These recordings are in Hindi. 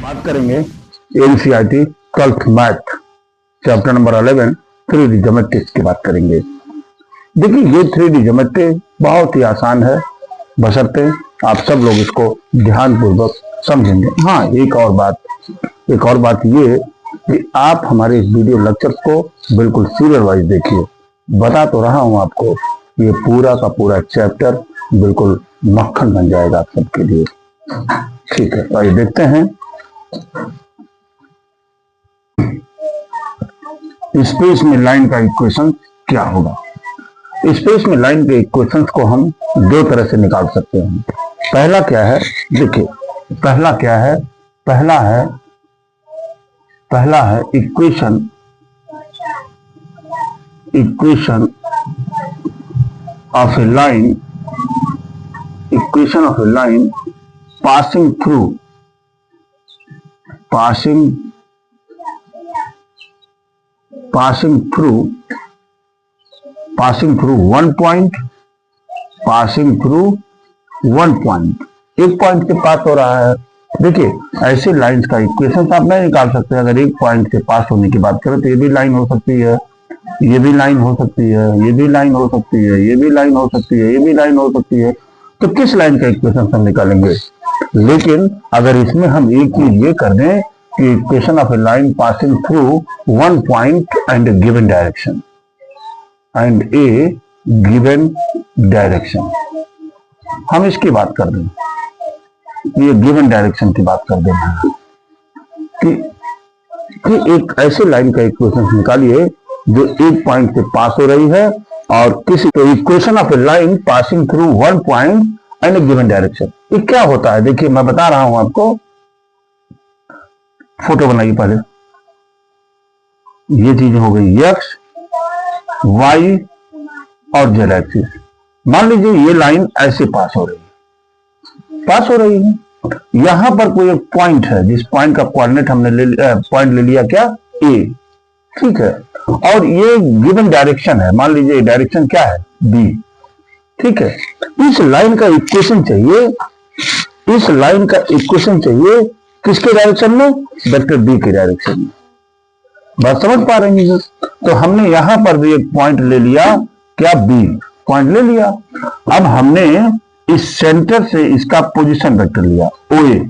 बात करेंगे NCERT 12th math chapter number 11 3D geometrics की बात करेंगे। देखिए ये 3D ज्योमेट्री बहुत ही आसान है, बशर्ते आप सब लोग इसको ध्यानपूर्वक समझेंगे। हाँ, एक और बात ये कि आप हमारे इस वीडियो लेक्चर को बिल्कुल सीरियल वाइज देखिए। बता तो रहा हूं आपको, ये पूरा का पूरा चैप्टर बिल्कुल मक्खन बन जाएगा आप सबके लिए। ठीक है, तो आइए देखते हैं। स्पेस में लाइन का इक्वेशन क्या होगा। स्पेस में लाइन के इक्वेशंस को हम दो तरह से निकाल सकते हैं। पहला क्या है, देखिए पहला क्या है, पहला है equation of a line, equation of a line passing through one point, एक पॉइंट से पास हो रहा है। देखिए ऐसे लाइंस का इक्वेशन आप नहीं निकाल सकते। अगर एक पॉइंट से पास होने की बात करें तो ये भी लाइन हो सकती है, ये भी लाइन हो सकती है, ये भी लाइन हो सकती है, ये भी लाइन हो सकती है, ये भी लाइन हो सकती है। तो किस लाइन का इक्वेशन हम निकालेंगे? लेकिन अगर इसमें हम एक चीज ये कर दें कि equation of a line passing through one point and a given direction, हम इसकी बात कर दें, ये गिवन डायरेक्शन की बात कर दें कि एक ऐसे लाइन का इक्वेशन निकालिए जो एक पॉइंट से पास हो रही है और किसी तो equation of a line passing through one point and a given direction. ये क्या होता है? देखिए मैं बता रहा हूं आपको, फोटो बनाइए पहले। ये चीज हो गई एक्स, वाई और जेड एक्सिस। मान लीजिए ये लाइन ऐसे पास हो रही है, यहां पर कोई एक पॉइंट है जिस पॉइंट का कोऑर्डिनेट हमने पॉइंट ले लिया क्या? ए, ठीक है। और ये गिवन डायरेक्शन है, मान लीजिए डायरेक्शन क्या है? बी, ठीक है। इस लाइन का इक्वेशन चाहिए, किसके डायरेक्शन में? वेक्टर बी के डायरेक्शन में। बात समझ पा रहे हैं? तो हमने यहां पर भी एक पॉइंट ले लिया क्या? बी पॉइंट ले लिया। अब हमने इस सेंटर से इसका पोजीशन वेक्टर लिया ओ ए।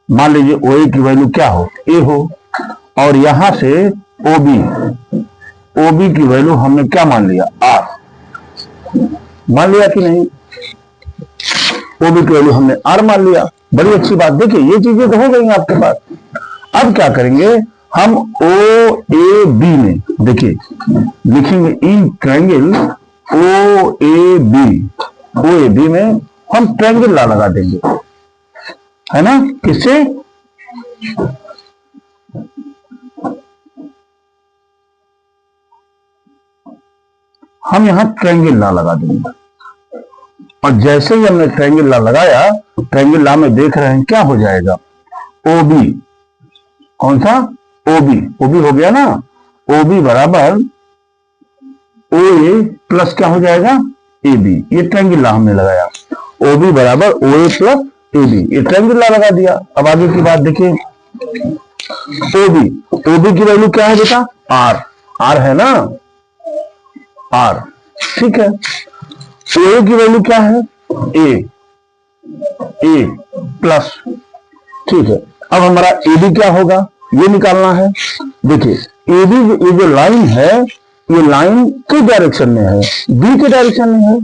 मान लीजिए ओ ए की वैल्यू क्या हो? ए हो। और यहां से ओ बी की वैल्यू हमने क्या मान लिया? आर। मान लिया कि नहीं? ओ बी की वैल्यू हमने आर मान लिया। बड़ी अच्छी बात। देखिए ये चीजें तो हो गई आपके पास। अब क्या करेंगे हम? ओ ए बी में देखिए लिखेंगे in triangle O A B में हम ट्रायंगल ला लगा देंगे, है ना? किससे? हम यहां ट्रायंगल ला लगा देंगे। और जैसे ही हमने ट्रायंगल ला लगाया, ट्रायंगल ला में देख रहे हैं क्या हो जाएगा? ओ बी, कौन सा? ओ बी हो गया ना। ओ बी बराबर ओ ए प्लस क्या हो जाएगा? A B. ये ट्रायंगल ला हमने लगाया। ओ बी बराबर ओ ए प्लस ए बी, ये ट्रायंगल ला लगा दिया। अब आगे की बात देखिए, ओ बी की वैल्यू क्या है बेटा? आर है ना, आर, ठीक है। ए की वैल्यू क्या है? ए प्लस, ठीक है। अब हमारा ए बी क्या होगा? ये निकालना है। देखिए ए बी ये जो लाइन है, ये लाइन किस डायरेक्शन में है? बी के डायरेक्शन में है।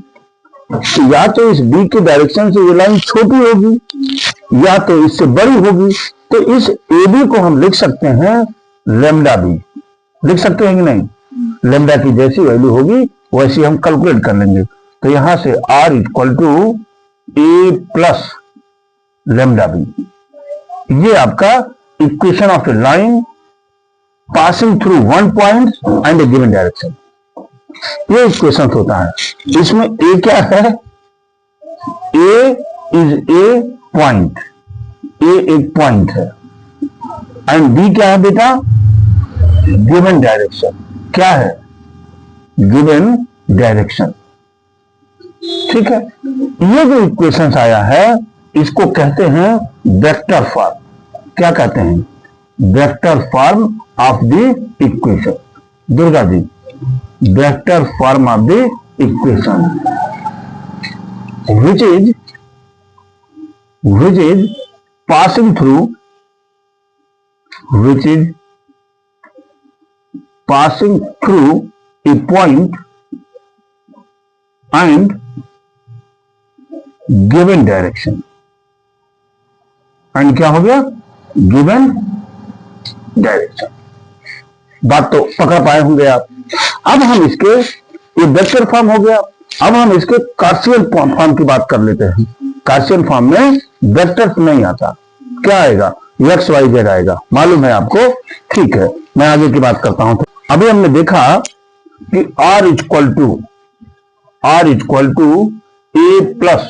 तो या तो इस बी के डायरेक्शन से ये लाइन छोटी होगी या तो इससे बड़ी होगी। तो इस ए बी को हम लिख सकते हैं लैम्डा बी। लिख सकते हैं कि नहीं? लैम्डा की जैसी वैल्यू होगी वैसी हम कैलकुलेट कर लेंगे। तो यहां से R equal to A plus lambda b. ये आपका equation of a line passing through one point and a given direction, ये इक्वेशन होता है। इसमें ए क्या है? ए इज ए पॉइंट, ए एक पॉइंट है। एंड बी क्या है बेटा? Given direction. क्या है? गिवन डायरेक्शन, ठीक है। ये जो इक्वेशन आया है इसको कहते हैं वेक्टर फॉर्म। क्या कहते हैं? Vector form of the equation. Durga ji, vector form of the equation which is passing through a point and given direction। And क्या हो गया? Given direction. बात तो पकड़ पाए होंगे आप। अब हम इसके, ये वेक्टर फॉर्म हो गया, अब हम इसके कार्शियल फॉर्म की बात कर लेते हैं। कार्शियल फॉर्म में वेक्टर नहीं आता, क्या आएगा? एक्स वाई जेड आएगा, मालूम है आपको? ठीक है, मैं आगे की बात करता हूं। अभी हमने देखा कि r equal to A plus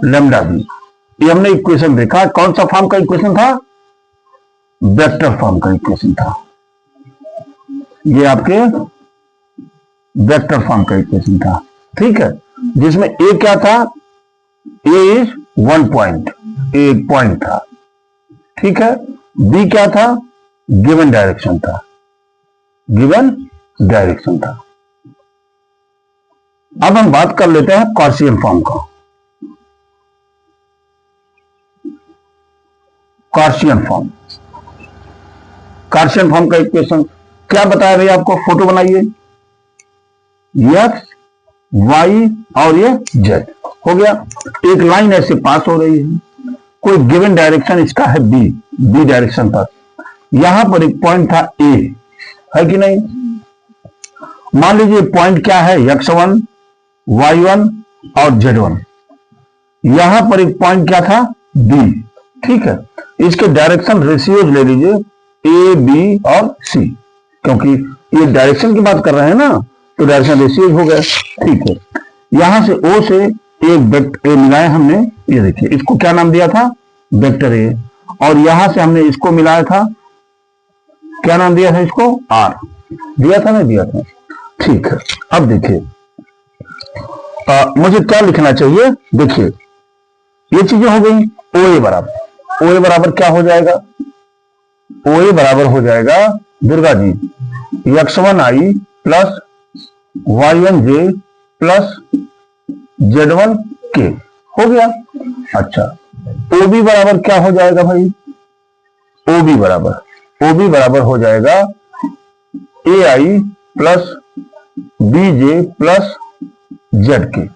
lambda b, ये हमने इक्वेशन देखा। कौन सा फॉर्म का इक्वेशन था? वेक्टर फॉर्म का इक्वेशन था। ये आपके वेक्टर फॉर्म का इक्वेशन था, ठीक है, जिसमें ए क्या था? ए इज 1 पॉइंट, एक पॉइंट था, ठीक है। बी क्या था? गिवन डायरेक्शन था, गिवन डायरेक्शन था। अब हम बात कर लेते हैं कॉशियन फॉर्म का। कार्शियन फॉर्म का इक्वेशन क्या बताया भैया आपको? फोटो बनाइए, एक्स वाई और ये जेड हो गया। एक लाइन ऐसे पास हो रही है, कोई गिवन डायरेक्शन इसका है बी डायरेक्शन पर। यहां पर एक पॉइंट था ए, है कि नहीं? मान लीजिए पॉइंट क्या है? x1 y1 और z1। यहां पर एक पॉइंट क्या था? b, ठीक है। इसके डायरेक्शन रेशियोज ले लीजिए ए बी और सी, क्योंकि ये डायरेक्शन की बात कर रहे हैं ना, तो डायरेक्शन रेशियोज हो गए, ठीक है। यहां से ओ से एक ए मिलाया हमने, ये देखिए, इसको क्या नाम दिया था? Vector A. और यहां से हमने इसको मिलाया था, क्या नाम दिया था इसको? आर। दिया था ना? दिया था, ठीक है। अब देखिए मुझे क्या लिखना चाहिए? देखिए ये चीजें हो गई। ओ ए बराबर क्या हो जाएगा? ओ ए बराबर हो जाएगा Durga ji x1i plus y1j plus z1k, हो गया। अच्छा, OB बराबर क्या हो जाएगा भाई? OB बराबर हो जाएगा AI plus BJ plus ZK,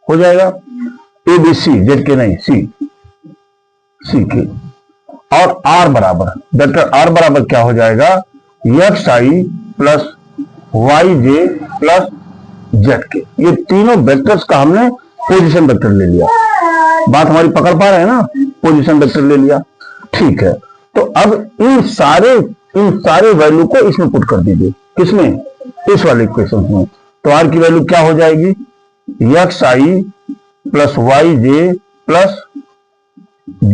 हो जाएगा। ABC, ZK नहीं, CK। और R बराबर, वेक्टर R बराबर क्या हो जाएगा? XI plus YJ plus ZK। ये तीनों वेक्टर्स का हमने पोजीशन वेक्टर ले लिया। बात हमारी पकड़ पा रहे हैं ना? पोजीशन वेक्टर ले लिया, ठीक है। तो अब इन सारे वैल्यू को इसमें पुट कर दीजिए। किसमें? इस वाले इक्वेशन में। तो R की वैल्यू क्या हो जाएगी? XI plus YJ plus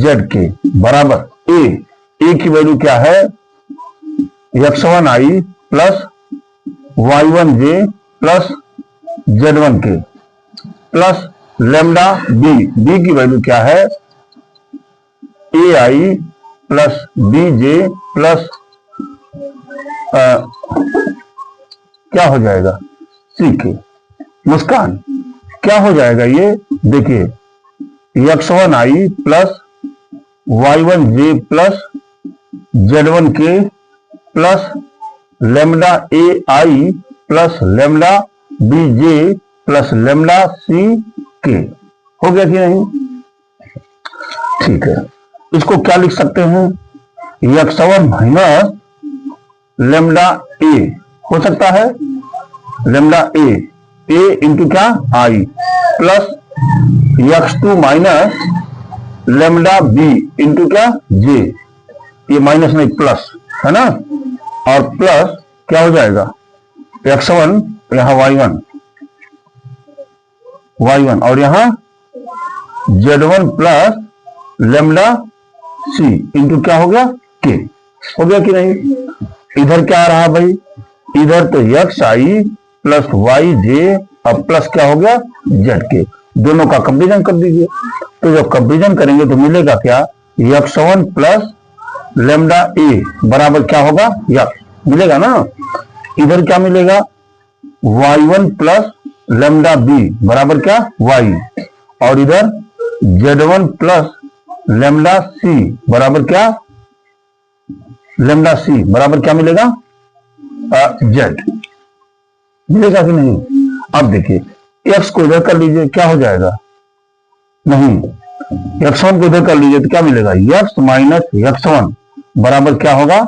ZK बराबर ए की वैल्यू क्या है? x1i plus y1j plus z1k plus lambda b की वैल्यू क्या है? ai प्लस bj प्लस क्या हो जाएगा? ck। मुस्कान, क्या हो जाएगा ये? देखिए, x1i plus y1j plus z1k plus lambda ai plus lambda bj plus lambda ck, हो गया कि नहीं? ठीक है, इसको क्या लिख सकते हैं? x1 माइनस लेमडा a हो सकता है, लेमडा a इंटू क्या? i plus x2 minus lambda b into क्या? j, ये माइनस नहीं प्लस है ना, और प्लस क्या हो जाएगा? x1 यहां y1 और यहां z1 plus lambda c into क्या हो गया? k, हो गया कि नहीं? इधर क्या आ रहा भाई? इधर तो xi प्लस yj और प्लस क्या हो गया? zk। दोनों का कंपेरिजन कर दीजिए। तो जब कंपेरिजन करेंगे तो मिलेगा क्या? x1 प्लस लेमडा ए बराबर क्या होगा, यक्स मिलेगा ना। इधर क्या मिलेगा, y1 प्लस लेमडा बी बराबर क्या, y, और इधर z1 प्लस लेमडा सी बराबर क्या, लेमडा सी बराबर क्या मिलेगा, z मिलेगा कि नहीं। अब देखिए x को इधर कर लीजिए, क्या हो जाएगा, नहीं, x1 को इधर कर लीजिए तो क्या मिलेगा, x माइनस x1 बराबर क्या होगा,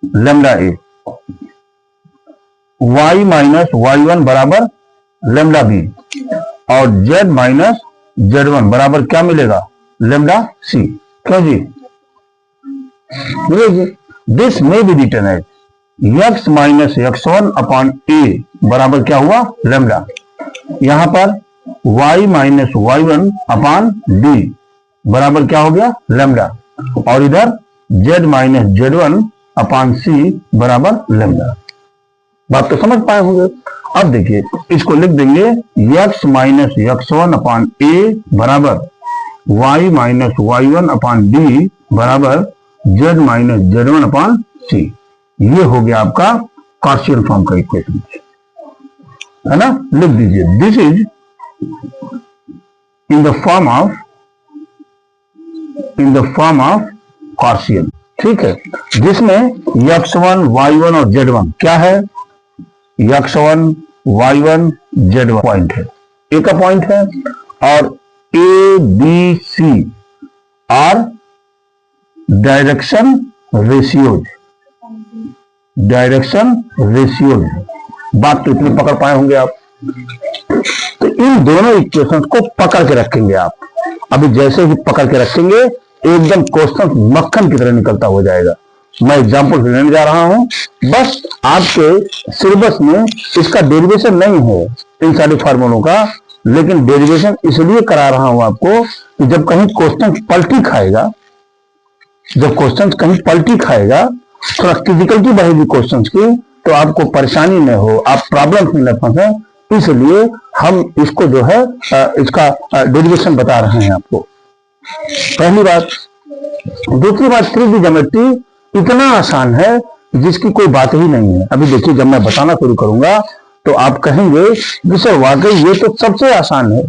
lambda A, y minus y1 बराबर लेमडा बी, और z माइनस z1 बराबर क्या मिलेगा, लेमडा सी। क्यों जी, this may be written as x minus x1 upon ए बराबर क्या हुआ, लेमडा। यहां पर y minus y1 upon D बराबर क्या हो गया, लेमडा, और इधर z माइनस z1 अपॉन सी बराबर लेमडा। बात तो समझ पाए होंगे। अब देखिए इसको लिख देंगे x माइनस x1 अपॉन ए बराबर y minus y1 upon D बराबर z माइनस z1 अपॉन सी। ये हो गया आपका गॉसियन फॉर्म का इक्वेशन, है ना। लिख दीजिए this is in the form of Gaussian, ठीक है, जिसमें x1 y1 और z1 क्या है, x1 y1 z1 पॉइंट है, ए का पॉइंट है, और a b c are direction ratios, बात तो इतनी पकड़ पाए होंगे आप। तो इन दोनों इक्वेशंस को पकड़ के रखेंगे आप। अभी जैसे ही पकड़ के रखेंगे एकदम क्वेश्चन मक्खन की तरह निकलता हो जाएगा। मैं एग्जांपल लेने जा रहा हूं, बस आपके सिलेबस में इसका डेरिवेशन नहीं है इन सारे फार्मूलों का, लेकिन डेरिवेशन इसलिए करा रहा हूं आपको कि जब कहीं क्वेश्चन पलटी खाएगा, थोड़ा डिफिकल्टी बढ़ेगी क्वेश्चन की, तो आपको परेशानी न हो, आप प्रॉब्लम में न फंसे, इसलिए हम इसको जो है इसका डेरिवेशन बता रहे हैं आपको। पहली बात। दूसरी बात, 3D ज्योमेट्री इतना आसान है जिसकी कोई बात ही नहीं है। अभी देखिए जब मैं बताना शुरू करूंगा तो आप कहेंगे कि सर वाकई ये तो सबसे आसान है,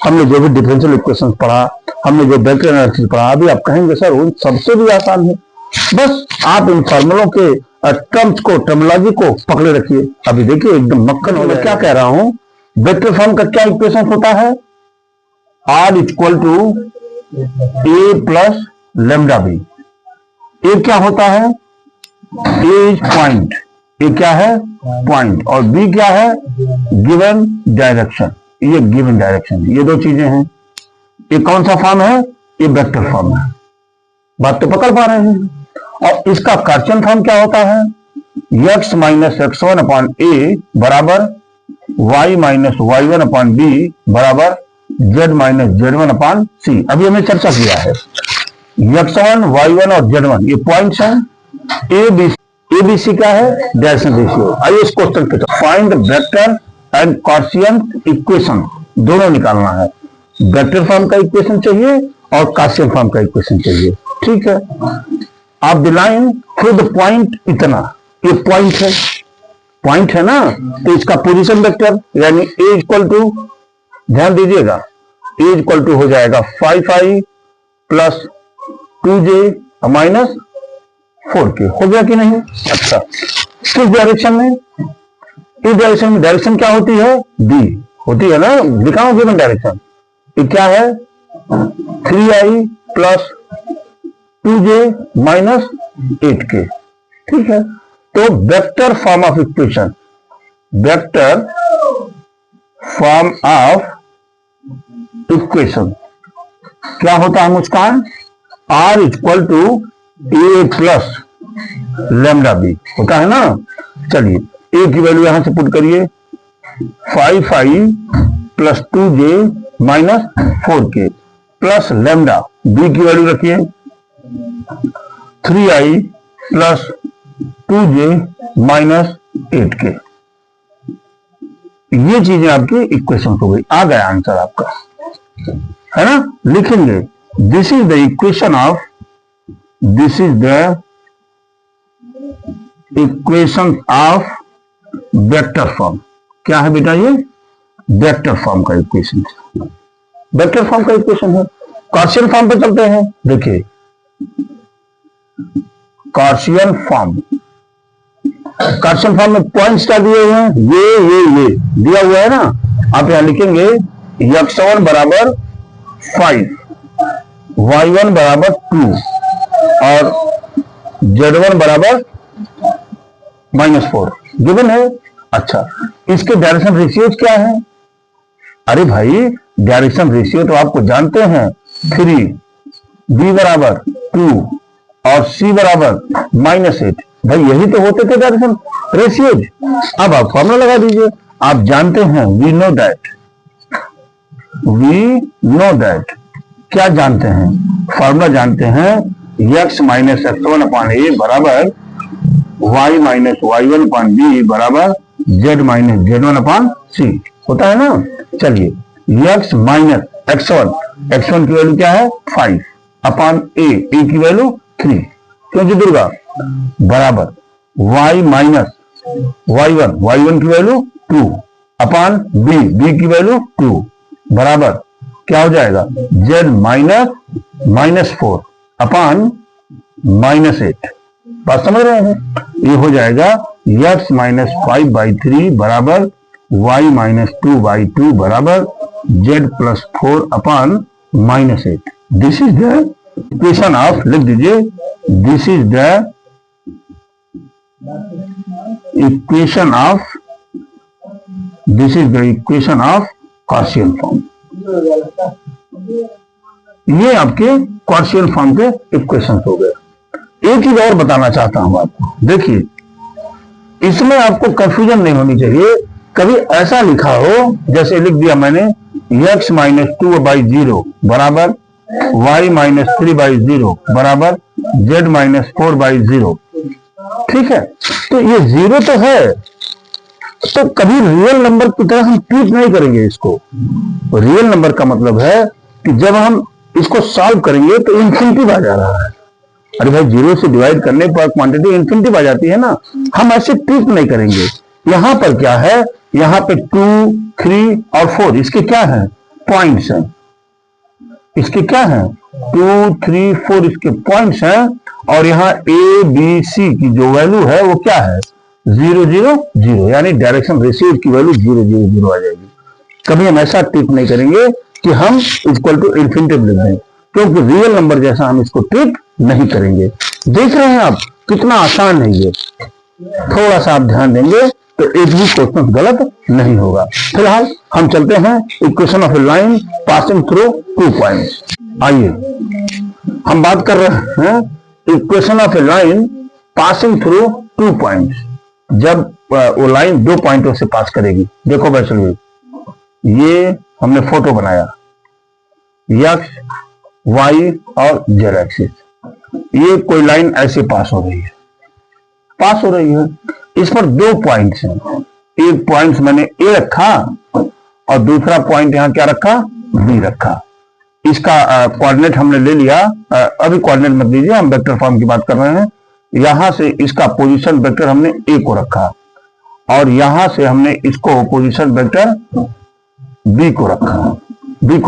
हमने जो भी डिफरेंशियल इक्वेशंस पढ़ा, हमने जो वेक्टर एनालिसिस पढ़ा, अभी आप कहेंगे सर उन सबसे भी आसान है। बस आप इन फॉर्मूलों के टर्म्स को, टर्मिनोलॉजी को पकड़े रखिए। अभी देखिए एकदम मक्खन हो गया। क्या कह रहा हूं, वेक्टर फॉर्म का क्या इक्वेशन होता है, r equal to A plus lambda B. A क्या होता है, ए इज पॉइंट, ए क्या है पॉइंट, और बी क्या है गिवन डायरेक्शन, ये गिवन डायरेक्शन, ये दो चीजें हैं। ये कौन सा फॉर्म है, ये वेक्टर फॉर्म है। बात तो पकड़ पा रहे हैं। और इसका कार्टेशियन फॉर्म क्या होता है, x माइनस x1 अपॉन ए बराबर y minus y1 upon b बराबर z minus z1 upon c. अभी हमने चर्चा किया है x1 y1 और z1 ये पॉइंट्स हैं, ए बी सी क्या है, डायरेक्शन रेशियो। आइए इस क्वेश्चन के find vector and Gaussian equation, दोनों निकालना है। वेक्टर फॉर्म का इक्वेशन चाहिए और गॉसियन फॉर्म का इक्वेशन चाहिए, ठीक है। आप the line through the point, इतना ये पॉइंट है ना, तो इसका पोजीशन वेक्टर यानी ए इक्वल टू, ध्यान दीजिएगा, ए इक्वल टू हो जाएगा 5i plus 2j minus 4k। हो गया कि नहीं। अच्छा, किस डायरेक्शन में, इस डायरेक्शन में, डायरेक्शन क्या होती है, डी होती है ना, दिखाओ गिवन डायरेक्शन। ये क्या है 3i plus 2j minus 8k, ठीक है। तो vector form of equation, vector form of equation क्या होता है Muskan, r equal to A plus lambda b होता है ना। चलिए ए की वैल्यू यहां से पुट करिए, 5i plus 2j minus 4k plus lambda, b की वैल्यू रखिए 3i plus 2j minus 8k। ये चीजें आपकी इक्वेशन हो गई, आ गया आंसर आपका, है ना। लिखेंगे this is the equation of this is the equation of vector form. क्या है बेटा ये? वेक्टर फॉर्म का इक्वेशन, वेक्टर फॉर्म का इक्वेशन है। कार्शियन फॉर्म पे चलते हैं। देखिए कार्शियन फॉर्म, कार्शियन फॉर्म में पॉइंट्स क्या दिए हुए हैं? ये दिया हुआ है ना। आप यहां लिखेंगे x1 बराबर 5, y1 बराबर 2 और z1 बराबर -4 गिवन है। अच्छा, इसके डायरेक्शन रेशियोज क्या है? अरे भाई डायरेक्शन रेशियो तो आपको जानते हैं, 3, b बराबर 2 और c बराबर -8। भाई यही तो होते थे डायरेक्शन रेशियोज। अब आप फॉर्मूला लगा दीजिए। आप जानते हैं वी नो दैट, क्या जानते हैं? फॉर्मूला जानते हैं x माइनस x1 अपॉन ए बराबर y minus y1 upon b बराबर z minus z1 upon c होता है ना। चलिए x माइनस x1 की वैल्यू क्या है? 5 अपॉन ए की वैल्यू 3, क्योंकि दुर्गा बराबर y माइनस y1 की वैल्यू 2 अपॉन b की वैल्यू 2 बराबर क्या हो जाएगा? z minus 4 upon -8। बात समझ रहे हैं? ये हो जाएगा x माइनस 5/3 बराबर y माइनस 2/2 बराबर z plus 4 upon -8। This is the equation of, लिख दीजिए, this is the equation of Cartesian form. ये आपके कार्शियन फॉर्म के इक्वेशन हो गए। एक चीज और बताना चाहता हूं आपको। देखिए इसमें आपको कंफ्यूजन नहीं होनी चाहिए। कभी ऐसा लिखा हो, जैसे लिख दिया मैंने x माइनस 2/0 बराबर y माइनस 3/0 बराबर z माइनस 4/0। ठीक है, तो ये 0 तो है, तो कभी रियल नंबर की तरह हम ट्रीट नहीं करेंगे इसको। रियल नंबर का मतलब है कि जब हम इसको सॉल्व करेंगे तो इन्फिनिटिव आ जा रहा है। अरे भाई 0 से डिवाइड करने पर क्वांटिटी इन्फिनिटिव आ जाती है ना। हम ऐसे ट्रीट नहीं करेंगे। यहां पर क्या है? यहां पे 2, 3 और 4 इसके क्या है? पॉइंट्स हैं। इसके क्या है? 2, 3, 4 इसके पॉइंट्स हैं। और यहाँ ए बी सी की जो वैल्यू है वो क्या है? 0, 0, 0, यानी डायरेक्शन रेशियो की वैल्यू 0, 0, 0 आ जाएगी। कभी हम ऐसा ट्रीट नहीं करेंगे कि हम इक्वल टू इन्फिनिटिव लिख दें, क्योंकि रियल नंबर जैसा हम इसको ट्रीट नहीं करेंगे। देख रहे हैं आप कितना आसान है ये। थोड़ा सा आप ध्यान देंगे तो एक भी क्वेश्चन गलत नहीं होगा। फिलहाल हम चलते हैं equation of a line passing through 2 points. आइए हम बात कर रहे हैं equation of a line passing through 2 points. जब वो लाइन 2 पॉइंटों से पास करेगी। देखो वैसे ये हमने फोटो बनाया, x, y और z एक्सिस। ये कोई लाइन ऐसे पास हो रही है, इस पर 2 पॉइंट्स हैं। एक पॉइंट मैंने ए रखा और दूसरा पॉइंट यहां क्या रखा? बी रखा। इसका कोऑर्डिनेट हमने ले लिया। अभी कोऑर्डिनेट मत लीजिए, हम वेक्टर फॉर्म की बात कर रहे हैं। यहां से इसका पोजीशन वेक्टर हमने ए को रखा और यहां से हमने इसको पोजीशन वेक्टर बी को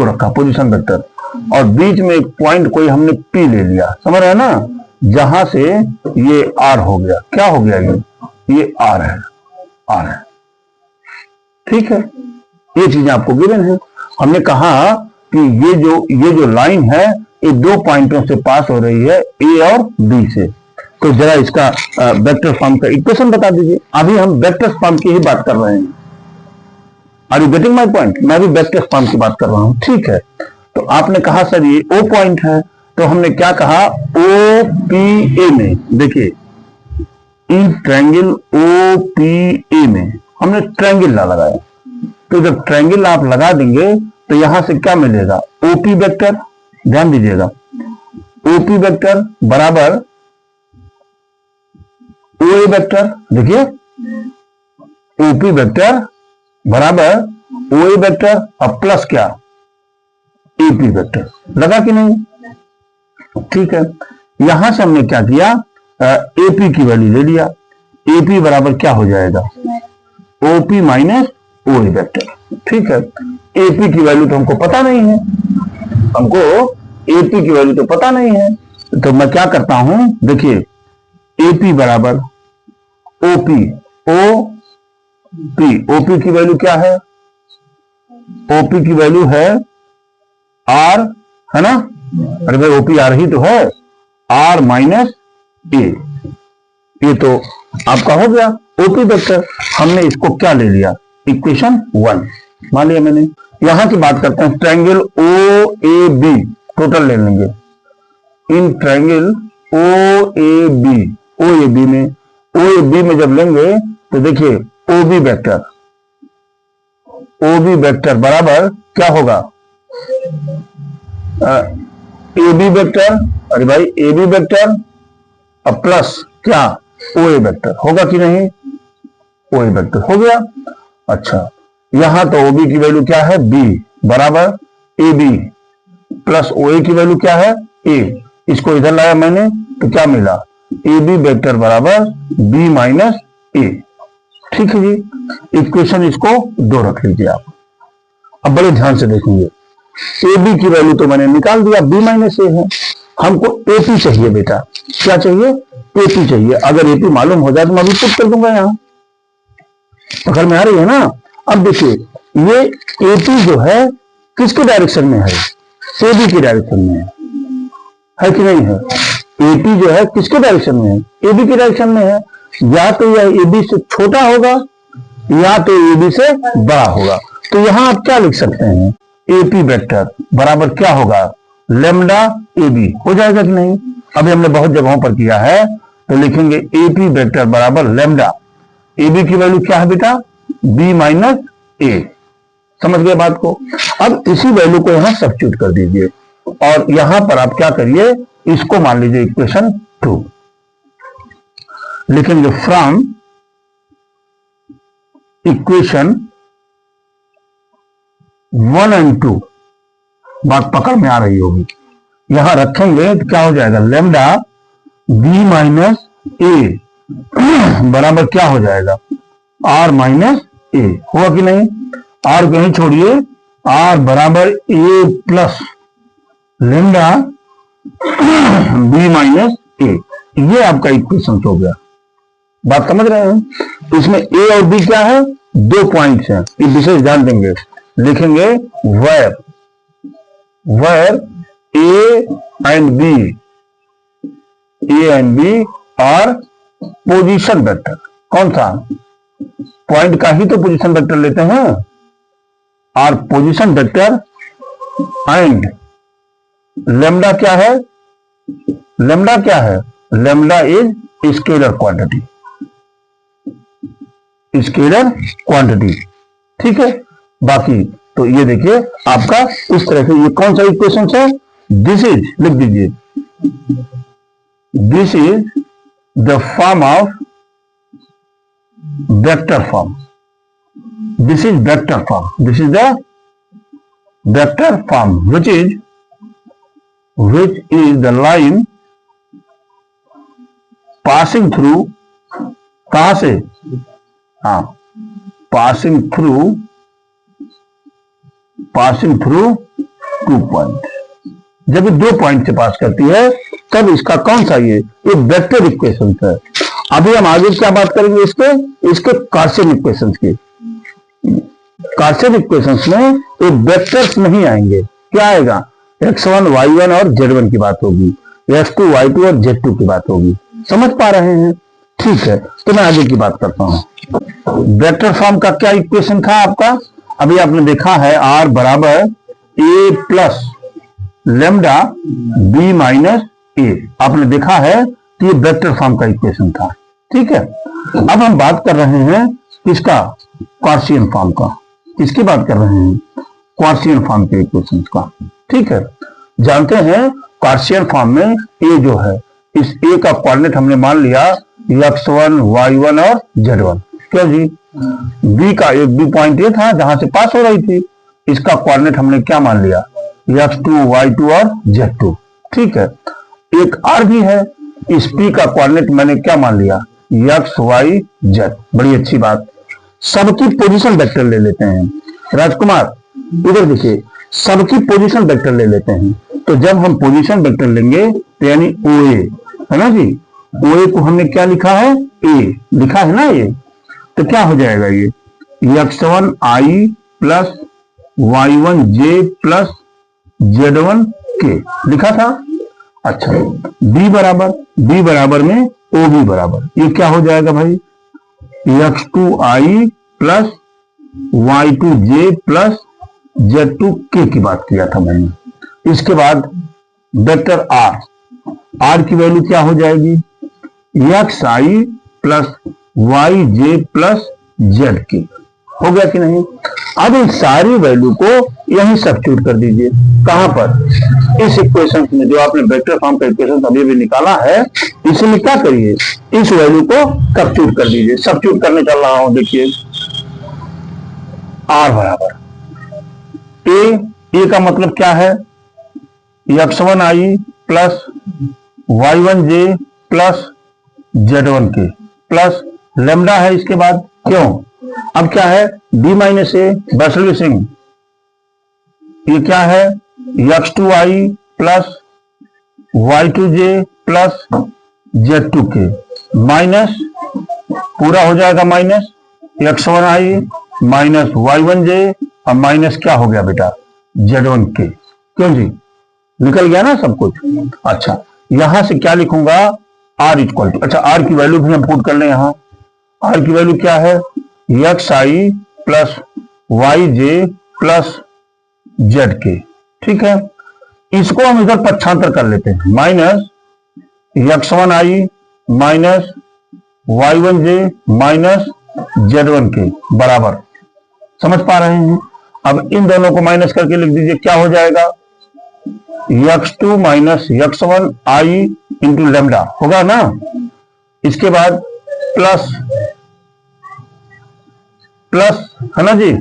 रखा पोजीशन वेक्टर, और बीच में एक पॉइंट कोई हमने पी ले लिया। समझ रहे हैं ना? जहां से ये आर हो गया। क्या हो गया? ये आर है। ठीक है, ये चीजें आपको गिवन है। हमने कहा कि ये जो लाइन है ये 2 पॉइंटों से पास हो रही है, ए और बी से। तो जरा इसका वेक्टर फॉर्म का इक्वेशन बता दीजिए। अभी हम वेक्टर फॉर्म की ही बात कर रहे हैं। Are you getting my point? मैं भी वेक्टर फॉर्म की बात कर रहा हूं। ठीक है, तो आपने कहा सर ये ओ पॉइंट है, तो हमने क्या कहा? ओ पी ए में, देखिए in triangle O P A में हमने ट्रायंगल ना लगाया। तो जब ट्रायंगल आप लगा देंगे तो यहां से क्या मिलेगा? OP vector. ध्यान दीजिएगा, ओपी वेक्टर बराबर ओए वेक्टर। देखिए ओपी वेक्टर बराबर ओए वेक्टर और प्लस क्या? AP vector. लगा कि नहीं? ठीक है, यहां से हमने क्या किया, एपी की वैल्यू ले लिया। एपी बराबर क्या हो जाएगा, ओपी माइनस ओ ए वेक्टर। ठीक है, एपी की वैल्यू तो हमको पता नहीं है, हमको एपी की वैल्यू तो पता नहीं है, तो मैं क्या करता हूं, देखिए एपी बराबर ओपी, ओ पी, ओपी की वैल्यू क्या है, ओपी की वैल्यू है आर, है ना, अरे भाई ओपी आर ही तो है, आर माइनस ए, ये तो आपका हो गया ओपी वेक्टर। हमने इसको क्या ले लिया, इक्वेशन 1 मान लिया मैंने। यहां की बात करते हैं, triangle O A B total ले लेंगे। In triangle O A B में जब लेंगे तो देखिए ओबी वेक्टर बराबर क्या होगा, ए बी वेक्टर, अरे भाई ए बी वेक्टर अब प्लस क्या, ओ ए वेक्टर होगा कि नहीं, ओ ए वेक्टर हो गया। अच्छा, यहां तो ओबी की वैल्यू क्या है, बी बराबर ए बी प्लस ओ ए की वैल्यू क्या है, ए, इसको इधर लाया मैंने तो क्या मिला, ए बी वेक्टर बराबर बी माइनस ए। ठीक है जी, इक्वेशन इसको 2 रख लीजिए आप। अब बड़े ध्यान से देखेंगे, ए बी की वैल्यू तो मैंने निकाल दिया, बी माइनस ए है, हमको एपी चाहिए बेटा, क्या चाहिए, एपी चाहिए। अगर एपी मालूम हो जाए तो मैं अभी पुट कर दूंगा, यहां पकड़ में आ रही है ना। अब देखिए ये एपी जो है किसके डायरेक्शन में है, एबी की डायरेक्शन में है कि नहीं है, एपी जो है किसके डायरेक्शन में है, एबी की डायरेक्शन में है। या तो यह एबी से छोटा होगा या तो एबी से बड़ा होगा। तो यहां आप क्या लिख सकते हैं, एपी वेक्टर बराबर क्या होगा, लेमडा एबी हो जाएगा कि नहीं। अभी हमने बहुत जगहों पर किया है, तो लिखेंगे एपी वेक्टर बराबर लेमडा, एबी की वैल्यू क्या है बेटा, बी माइनस ए। समझ गए बात को। अब इसी वैल्यू को यहां सब्स्टिट्यूट कर दीजिए और यहां पर आप क्या करिए, इसको मान लीजिए इक्वेशन 2 लिखेंगे, फ्रॉम इक्वेशन 1 एंड 2, बात पकड़ में आ रही होगी, यहां रखेंगे तो क्या हो जाएगा, लेमडा बी माइनस ए बराबर क्या हो जाएगा, आर माइनस ए, हुआ कि नहीं। आर को नहीं छोड़िए, आर बराबर ए प्लस लेमडा बी माइनस ए, ये आपका इक्वेशन हो गया। बात समझ रहे हैं। इसमें ए और बी क्या है, 2 पॉइंट्स हैं, ये विशेष ध्यान देंगे। लिखेंगे where a and b are position vector. कौन सा पॉइंट का ही तो पोजीशन वेक्टर लेते हैं, r position vector and lambda क्या है, लेमडा इज स्केलर क्वांटिटी। ठीक है, बाकी तो ये देखिए आपका इस तरह से, ये कौन सा इक्वेशन है, दिस इज, लिख दीजिए, this is the form of vector form, this is vector form, this is the vector form which is the line passing through, कहां से, हाँ, passing through 2 पॉइंट। जब 2 पॉइंट से पास करती है तब इसका कौन सा, ये वेक्टर इक्वेशन है। अभी हम आगे क्या बात करेंगे, इसके कार्शियन इक्वेशंस की। कार्शियन इक्वेशंस में ये वेक्टर्स नहीं आएंगे, क्या आएगा, x1 y1 और z1 की बात होगी, x2 y2 और z2 की बात होगी। समझ पा रहे हैं। ठीक है, तो मैं आगे की बात करता हूं। वेक्टर फॉर्म का क्या इक्वेशन था आपका, अभी आपने देखा है, r बराबर a plus lambda b minus A, आपने देखा है कि ये वेक्टर फॉर्म का इक्वेशन था। ठीक है, अब हम बात कर रहे हैं किसका, कार्शियन फॉर्म का। किसकी बात कर रहे हैं, कार्शियन फॉर्म के इक्वेशंस का। ठीक है, जानते हैं कार्शियन फॉर्म में ए जो है, इस ए का कोऑर्डिनेट हमने मान लिया x1 y1 और z1। क्यों जी, बी का एक बी पॉइंट ये था जहां से पास हो रही थी, इसका कोऑर्डिनेट हमने क्या मान लिया, x2 y2 और z2। ठीक है, एक आर भी है। इस पी का कोऑर्डिनेट मैंने क्या मान लिया, एक्स वाई जेड। बड़ी अच्छी बात। सबकी पोजीशन वेक्टर ले लेते हैं राजकुमार, इधर देखिए, सबकी पोजीशन वेक्टर ले लेते हैं। तो जब हम पोजीशन वेक्टर लेंगे तो यानी ओ ए है ना जी, ओ ए को हमने क्या लिखा है, ए लिखा है ना ये, तो क्या हो जाएगा ये x1 i plus y1 j plus z1 k लिखा था। अच्छा, b बराबर में ओ बी बराबर, ये क्या हो जाएगा भाई, x2 i plus y2 j plus z2 k की बात किया था मैंने। इसके बाद वेक्टर r की वैल्यू क्या हो जाएगी, एक्स आई प्लस वाई जे प्लस जेड की। हो गया कि नहीं। अब इन सारी वैल्यू को यहीं सब्स्टिट्यूट कर दीजिए। कहां पर, इस इक्वेशन में, जो आपने वेक्टर फॉर्म का इक्वेशन अभी भी निकाला है, इसमें क्या करिए, इस वैल्यू को सब्स्टिट्यूट कर दीजिए। सब्स्टिट्यूट करने चल रहा हूं, देखिए आर बराबर ए का मतलब क्या है, x1 i plus y1 j plus z1 k plus lambda है इसके बाद, क्यों, अब क्या है, b माइनस ए बर्सलवी सिंह, ये क्या है, x2 i plus y2 j plus z2 k minus, पूरा हो जाएगा minus x1 i minus y1 j और माइनस क्या हो गया बेटा, z1 k। क्यों जी, निकल गया ना सब कुछ। अच्छा, यहां से क्या लिखूंगा, r इक्वल टू, अच्छा r की वैल्यू भी हम पुट कर लें। यहां r की वैल्यू क्या है, एक्स आई प्लस वाई जे प्लस जेड के। ठीक है, इसको हम इधर पक्षांतर कर लेते हैं, minus x1 i minus y1 j minus z1 के बराबर, समझ पा रहे हैं। अब इन दोनों को माइनस करके लिख दीजिए, क्या हो जाएगा, x2 minus x1 i into lambda होगा ना। इसके बाद प्लस प्लस है ना जी,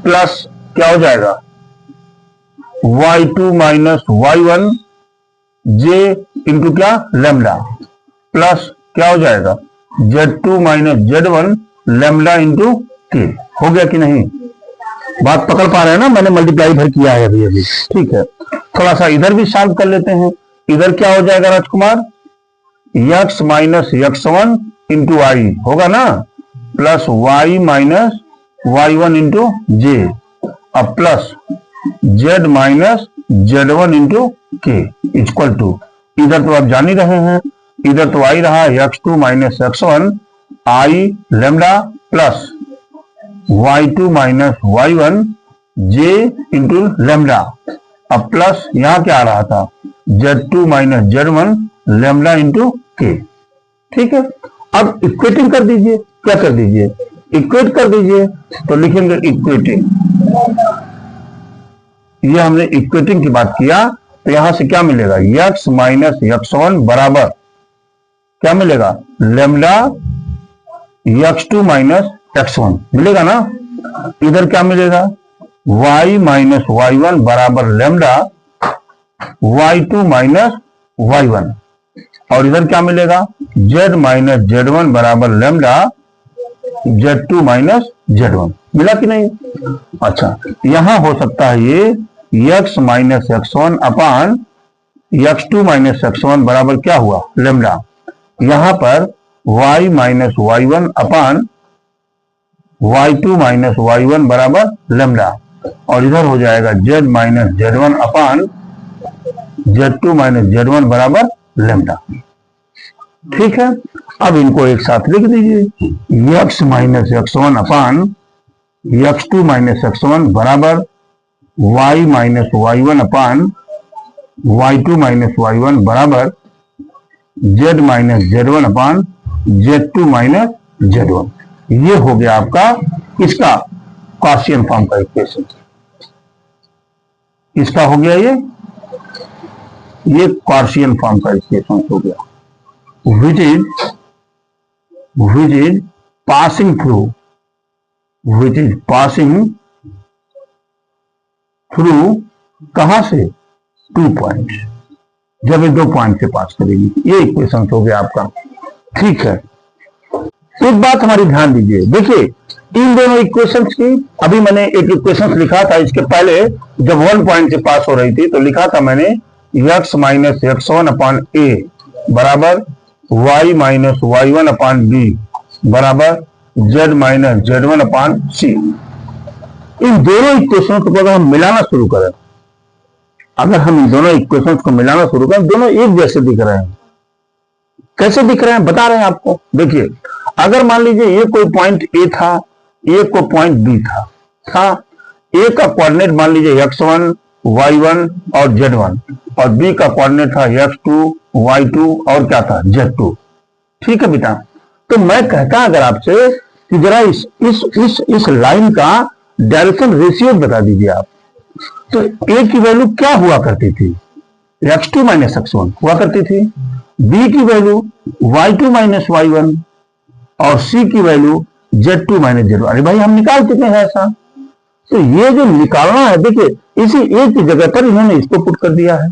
प्लस क्या हो जाएगा, y2 minus y1 j into क्या, लेमडा, प्लस क्या हो जाएगा, z2 minus z1 lambda into के। हो गया कि नहीं, बात पकड़ पा रहे हैं ना, मैंने मल्टीप्लाई भर किया है अभी अभी। ठीक है, थोड़ा सा इधर भी सॉल्व कर लेते हैं। इधर क्या हो जाएगा Rajkumar, x minus x1 into I होगा ना, plus y minus y1 into J, अब plus z minus z1 into K equal to, इधर तो आप जान ही रहे हैं, इधर तो आई रहा x2 minus x1 I lambda plus y2 minus y1 j into lambda, अब प्लस यहां क्या आ रहा था, z2 minus z1 lambda into के। ठीक है, अब इक्वेटिंग कर दीजिए, क्या कर दीजिए, इक्वेट कर दीजिए, तो लिखेंगे इक्वेटिंग, ये हमने इक्वेटिंग की बात किया, तो यहां से क्या मिलेगा, x माइनस x1 बराबर क्या मिलेगा, लेमडा x2 माइनस x1 मिलेगा ना। इधर क्या मिलेगा, y माइनस y1 बराबर लेमडा y2 माइनस y1, और इधर क्या मिलेगा, z माइनस z1 बराबर लेमडा z2 माइनस z1। मिला कि नहीं। अच्छा, यहां हो सकता है ये x माइनस x1 अपान x2 माइनस x1 बराबर क्या हुआ, लेमडा, यहां पर y माइनस y1 अपान y2 माइनस y1 बराबर लेमडा, और इधर हो जाएगा z माइनस z1 अपान z2 माइनस z1 बराबर लेमडा। ठीक है, अब इनको एक साथ लिख दीजिए, x माइनस x1 अपान x2 माइनस x1 बराबर y माइनस y1 अपान y2 माइनस y1 बराबर z माइनस z1 अपान z2 माइनस z1। ये हो गया आपका इसका गॉसियन फॉर्म का इक्वेशन, इसका हो गया ये गॉसियन फॉर्म का इक्वेशन हो गया, which is passing through कहां से, 2 पॉइंट, जब ये 2 पॉइंट से पास करेगी। ये इक्वेशन हो गया आपका। ठीक है, एक बात हमारी ध्यान दीजिए, देखिए इन दोनों इक्वेशंस की, अभी मैंने एक इक्वेशंस लिखा था इसके पहले, जब 1 पॉइंट से पास हो रही थी तो लिखा था मैंने x माइनस x1 अपॉन ए बराबर y minus y1 upon b बराबर z minus z1 upon c. इन दोनों इक्वेशंस को अगर हम मिलाना शुरू करें, अगर हम इन दोनों इक्वेशंस को मिलाना शुरू करें, दोनों एक जैसे दिख रहे हैं। कैसे दिख रहे हैं बता रहे हैं आपको। देखिए अगर मान लीजिए ये कोई पॉइंट ए था, ये कोई पॉइंट बी था ए का कोऑर्डिनेट मान लीजिए x1 y1 और z1 और बी का कोऑर्डिनेट था x2 y2 और क्या था z2। ठीक है बेटा, तो मैं कहता अगर आपसे कि जरा इस लाइन का डायरेक्शन रेशियो बता दीजिए आप, तो ए की वैल्यू क्या हुआ करती थी, x2 माइनस x1 हुआ करती थी, बी की वैल्यू y2 माइनस y1 और सी की वैल्यू z2 माइनस z1। अरे भाई हम निकाल चुके हैं ऐसा। तो ये जो निकालना है, देखिए इसी ए की जगह पर इन्होंने इसको पुट कर दिया है,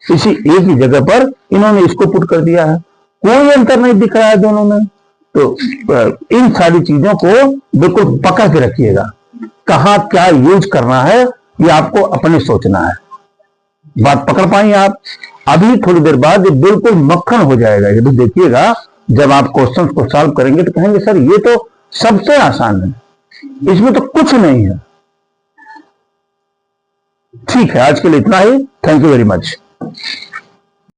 इसी ए की जगह पर इन्होंने इसको पुट कर दिया है, कोई अंतर नहीं दिख रहा है दोनों में। तो इन सारी चीजों को बिल्कुल पकड़ के रखिएगा, कहां क्या यूज करना है ये आपको अपने सोचना है। बात पकड़ पाई आप? अभी थोड़ी देर बाद ये बिल्कुल मक्खन हो जाएगा। ये भी देखिएगा, जब आप क्वेश्चंस को सॉल्व करेंगे तो कहेंगे सर ये तो सबसे आसान है, इसमें तो कुछ नहीं है। ठीक है, आज के लिए इतना ही। Thank you very much.